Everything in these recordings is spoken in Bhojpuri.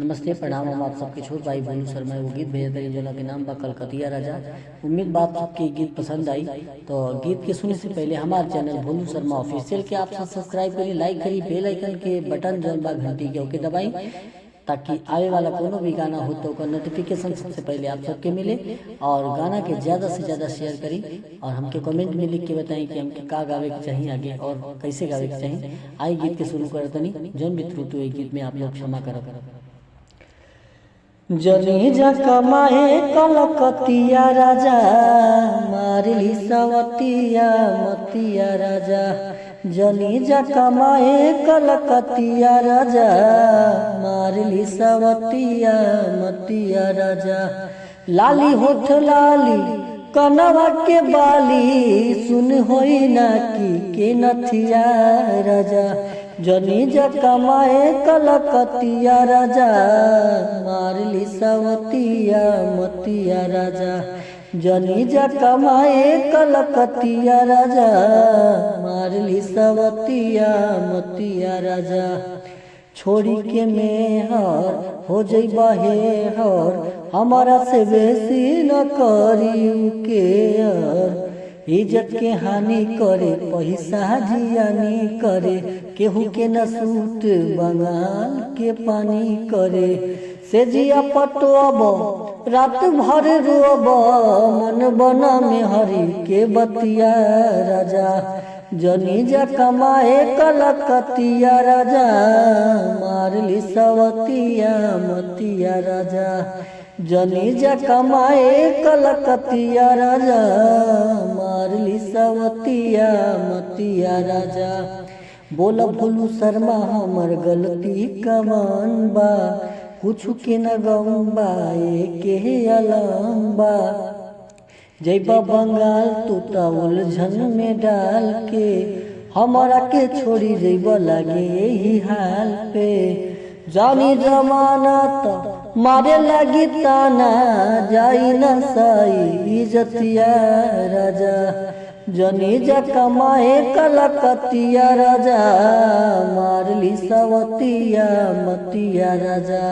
नमस्ते प्रणाम। हम आप सबके छोट भाई भोलू शर्मा वो गीत भेजे थे जना के नाम बा कलकतिया राजा। उम्मीद बात सबके गीत पसंद आई। तो गीत के सुनने से पहले हमारे चैनल भोलू शर्मा ऑफिशियल के आप सब सब्सक्राइब करी, लाइक करी, बेल आइकन के बटन जौन बा घंटी के ओके दबाई, ताकि आवे वाला कोनो भी गाना हो तो का नोटिफिकेशन सबसे पहले आप सबके मिले। और गाना के ज़्यादा से ज़्यादा शेयर करी और हमके कमेंट में लिख के बताएं कि हमके का गावे के चाहिए आगे और कैसे गावे के चाहिए। आई गीत के शुरू करतनी जौन भी त्रुटि हुई गीत में आप लोग क्षमा करब। जनी जा कमाए कलकतिया राजा, मारली सवतिया मतिया राजा। जनी जा कमाए कलकतिया राजा, मारली सवतिया मतिया राजा। लाली होठ लाली कनवा के बाली, सुन होई ना की नथिया राजा। जनी जा कमाए कलकतिया राजा, मारली सवतिया मतिया राजा। जनी जा कमाए कलकतिया राजा, मारली सवतिया मतिया राजा। छोड़ी के मेहर हो जइबा हेहर, हमारा से बेसी न करी के यार। इज्जत के हानि करे पैसा जियानी करे, केहू के न सूट बंगाल के पानी करे। से जिया पटोब रात भर रोब, मन बना में हरी के बतिया राजा। जनी जा कमाए कलकतिया राजा, मारली सवतिया मतिया राजा। जनी जा कमाए कलकतिया राजा, मारली सवतिया मतिया राजा। बोला भोलू शर्मा हमर गलती कमान बा, कुछ के न गम्बा के अलम्बा। जैबा बंगाल तू त उलझन में डाल के, हमारा के छोड़ी जैबा लागे यही हाल पे। जानी जमाना त मारे लगी ताना, जाई न साई इज्जतिया राजा। जनी जा कमाए कलकतिया राजा, मारली सवतिया मतिया राजा।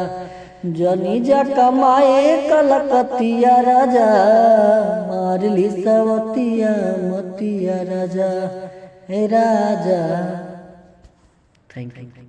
जनी जा कमाए कलकतिया राजा, मारली सवतिया मतिया राजा। हे राजा, थैंक यू।